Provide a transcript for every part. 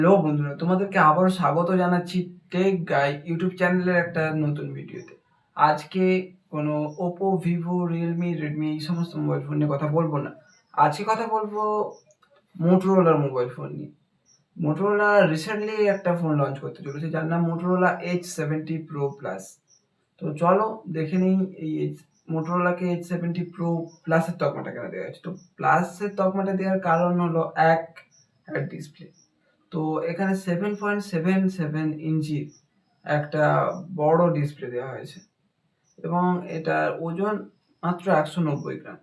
Hello বন্ধুরা, তোমাদেরকে আবারও স্বাগত জানাচ্ছি টেক গাই ইউটিউব চ্যানেলের একটা নতুন ভিডিওতে। আজকে কোনো ওপো, ভিভো, রিয়েলমি, রেডমি এই সমস্ত মোবাইল ফোন নিয়ে কথা বলবো না। আজকে কথা বলবো মোটরোলার মোবাইল ফোন নিয়ে। মোটরোলা রিসেন্টলি একটা ফোন লঞ্চ করতে চলেছে যার নাম মোটরোলা H70 Pro Plus। তো চলো দেখে নিই এই মোটরোলাকে H70 Pro প্লাসের তকমাটা কেন দেওয়া হয়েছে। তো প্লাসের তকমাটা দেওয়ার কারণ হলো এক, ডিসপ্লে। তো এখানে 7.77 ইঞ্চির একটা বড় ডিসপ্লে দেওয়া হয়েছে এবং এটার ওজন মাত্র 190 গ্রাম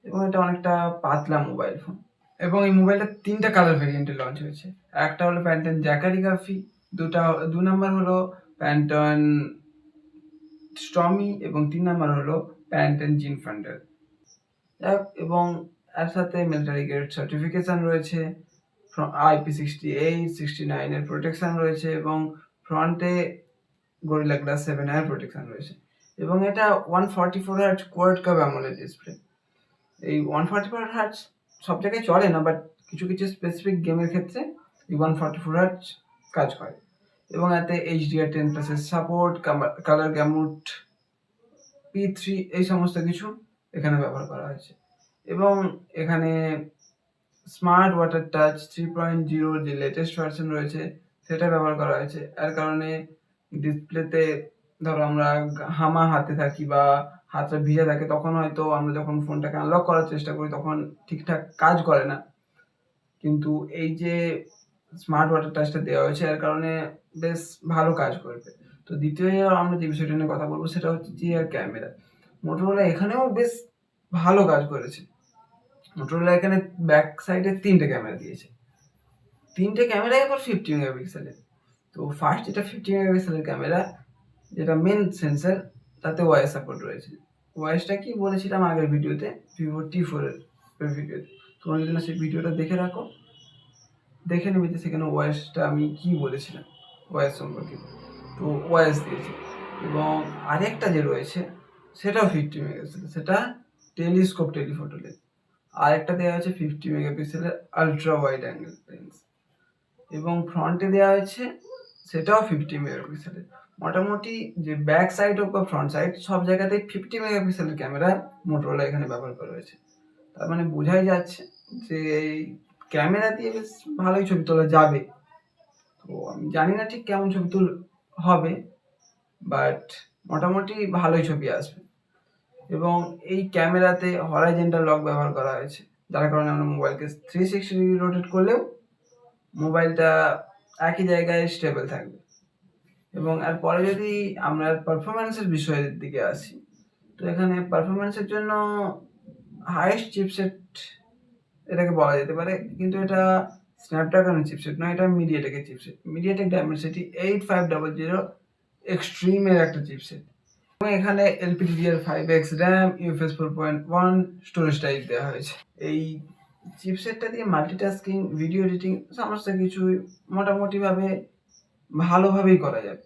এবং এটা অনেকটা পাতলা মোবাইল ফোন। এবং এই মোবাইলটা তিনটা কালার ভেরিয়েন্টে লঞ্চ হয়েছে। একটা হলো প্যান্টন জ্যাকারি গ্রাফি, দু নাম্বার হলো প্যান্টন স্টর্মি এবং তিন নাম্বার হলো প্যান্টন জিন ফান্ডার। এবং এর সাথে মিলিটারি গ্রেড সার্টিফিকেশন রয়েছে, IP68, 69 এর প্রোটেকশন রয়েছে এবং ফ্রন্টে গরিলা গ্লাস 7 এর প্রোটেকশন রয়েছে। এবং এটা 144 Hz quad cup AMOLED display. এই 144 Hz সব জায়গায় চলে না, বাট কিছু কিছু স্পেসিফিক গেমের ক্ষেত্রে এই 144 Hz কাজ করে। এবং এতে HDR10+ এর সাপোর্ট, কালার গ্যামুট, P3 এই সমস্ত কিছু এখানে ব্যবহার করা হয়েছে। এবং এখানে স্মার্ট ওয়াটার টাচ 3.0 যে লেটেস্ট ভার্সন রয়েছে সেটা ব্যবহার করা হয়েছে। এর কারণে ডিসপ্লেতে ধরো আমরা হাতে থাকি বা হাতটা ভিজে থাকে, তখন হয়তো আমরা যখন ফোনটাকে আনলক করার চেষ্টা করি তখন ঠিকঠাক কাজ করে না, কিন্তু এই যে স্মার্ট ওয়াটার টাচটা দেওয়া হয়েছে এর কারণে বেশ ভালো কাজ করবে। তো দ্বিতীয় আমরা যে বিষয়টা নিয়ে কথা বলবো সেটা হচ্ছে যে ক্যামেরা। মোটরোলা এখানেও বেশ ভালো কাজ করেছে। মোটরোলা এখানে ব্যাক সাইডে তিনটে ক্যামেরা দিয়েছে, তিনটে ক্যামেরাই আবার 50 মেগাপিক্সেলের। তো ফার্স্ট যেটা 50 মেগাপিক্সেলের ক্যামেরা, যেটা মেন সেন্সর, তাতে ওয়াইস সাপোর্ট রয়েছে। ওয়াইসটা কি বলেছিলাম আগের ভিডিওতে, ভিভো T4 এর ভিডিওতে। তোমরা যদি না সেই ভিডিওটা দেখে রাখো, দেখে নেবে যে সেখানে ওয়াইসটা আমি কি বলেছিলাম ওয়াইস সম্পর্কে। তো ওয়াইস দিয়েছে। এবং আরেকটা যে রয়েছে সেটাও 50 মেগাপিক্সেল, সেটা টেলিস্কোপ টেলিফোটো লেন্স। আরেকটা দেওয়া হয়েছে 50 মেগাপিক্সেলের আলট্রা ওয়াইড অ্যাঙ্গেল লেন্স। এবং ফ্রন্টে দেওয়া হয়েছে সেটাও 50 মেগাপিক্সেলের। মোটামুটি যে ব্যাক সাইড হোক বা ফ্রন্ট সাইড সব জায়গাতেই 50 মেগাপিক্সেলের ক্যামেরা মোটরোলা এখানে ব্যবহার করা হয়েছে। তার মানে বোঝাই যাচ্ছে যে এই ক্যামেরা দিয়ে বেশ ভালোই ছবি তোলা যাবে। তো আমি জানি না ঠিক কেমন ছবি হবে, বাট মোটামুটি ভালোই ছবি আসবে। এবং এই ক্যামেরাতে হরাইজন্টাল লক ব্যবহার করা হয়েছে, যার কারণে আমরা মোবাইলকে 360 ডিগ্রি রোটেট করলেও মোবাইলটা একই জায়গায় স্টেবল থাকবে। এবং এরপরে যদি আমরা পারফরমেন্সের বিষয়ের দিকে আসি, তো এখানে পারফরমেন্সের জন্য হাইয়েস্ট চিপসেট এটাকে বলা যেতে পারে, কিন্তু এটা স্ন্যাপড্রাগনের চিপসেট নয়, এটা মিডিয়াটেকের চিপসেট। মিডিয়াটেক ডায়মেনসিটি 8500 এক্সট্রিমের একটা চিপসেট। এবং এখানে LPDDR5X RAM, UFS 4.1 storage type দেওয়া হয়েছে। এই চিপসেটটা দিয়ে মাল্টিটাস্কিং, ভিডিও এডিটিং সমস্ত কিছুই মোটামুটিভাবে ভালোভাবেই করা যাবে।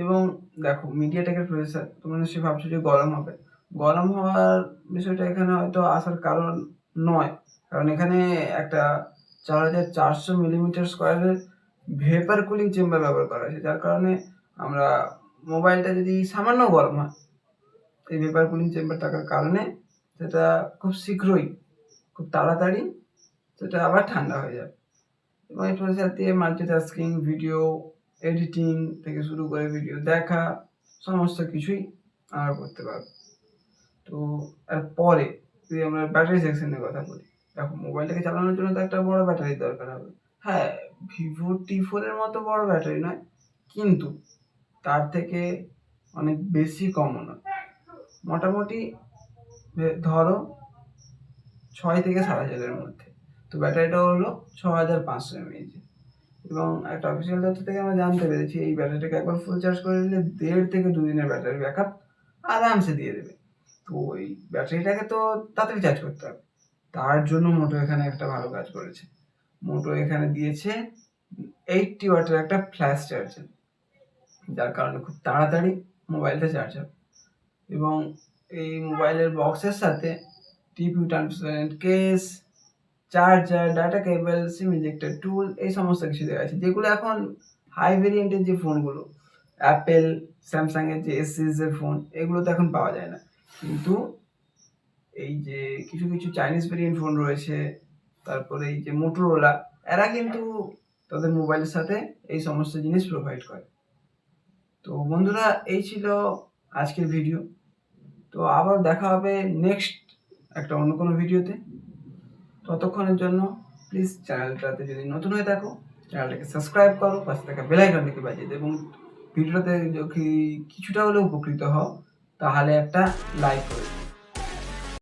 এবং দেখো মিডিয়াটেকের প্রসেসর, তোমরা নিশ্চয়ই ভাবছো যে গরম হবে। গরম হওয়ার বিষয়টা এখানে হয়তো আসার কারণ নয়, কারণ এখানে একটা 4400 মিলিমিটার স্কোয়ারের ভেপার কুলিং চেম্বার ব্যবহার করা হয়েছে, যার কারণে আমরা মোবাইলটা যদি সামান্য গরম হয়, এই ভেপার কুলিং চেম্বার থাকার কারণে সেটা খুব শীঘ্রই, খুব তাড়াতাড়ি সেটা আবার ঠান্ডা হয়ে যাবে। এবং এই প্রসেসর দিয়ে মাল্টিটাস্কিং, ভিডিও এডিটিং থেকে শুরু করে ভিডিও দেখা সমস্ত কিছুই আমরা করতে পারবো। তো এরপরে যদি আমরা ব্যাটারি সেকশনের কথা বলি, দেখো মোবাইলটাকে চালানোর জন্য তো একটা বড় ব্যাটারির দরকার হবে। হ্যাঁ, ভিভো T4 এর মতো বড় ব্যাটারি নয়, কিন্তু তার থেকে অনেক বেশি কমও নয়। মোটামুটি ধরো 6 থেকে 7,500 এর মধ্যে। তো ব্যাটারিটা হলো 6500 mAh। এবং একটা অফিসিয়াল তথ্য থেকে আমরা জানতে পেরেছি এই ব্যাটারিটাকে একবার ফুল চার্জ করে নিলে 1.5 থেকে 2 দিনের ব্যাটারি ব্যাকআপ আরামসে দিয়ে দেবে। তো এই ব্যাটারিটাকে তো তাড়াতাড়ি চার্জ করতে হবে, তার জন্য মোটো এখানে একটা ভালো কাজ করেছে। মোটো এখানে দিয়েছে 80 ওয়াটের একটা ফ্ল্যাশ চার্জার, যার কারণে খুব তাড়াতাড়ি মোবাইলটা চার্জ হবে। এবং এই মোবাইলের বক্সের সাথে TPU transparent case, charger, data cable, SIM ejector tool এই সমস্ত কিছু দেওয়া আছে, যেগুলো এখন হাই ভেরিয়েন্টের যে ফোনগুলো অ্যাপেল, স্যামসাং এর যে এস সিরিজের ফোন, এগুলো তো এখন পাওয়া যায় না। কিন্তু এই যে কিছু কিছু চাইনিজ ভেরিয়েন্ট ফোন রয়েছে, তারপরে এই যে মোটোরোলা, এরা কিন্তু তাদের মোবাইলের সাথে এই সমস্ত জিনিস প্রোভাইড করে। তো বন্ধুরা, এই ছিল আজকের ভিডিও। তো আবার দেখা হবে নেক্সট একটা অন্য কোনো ভিডিওতে। ততক্ষণের জন্য প্লিজ চ্যানেলটাতে যদি নতুন হয়ে থাকো, চ্যানেলটাকে সাবস্ক্রাইব করো, পাশে থাকা বেল আইকনটাকে বাজিয়ে দাও, এবং ভিডিওটাতে যদি কিছুটা হলেও উপকৃত হও তাহলে একটা লাইক করে দিও।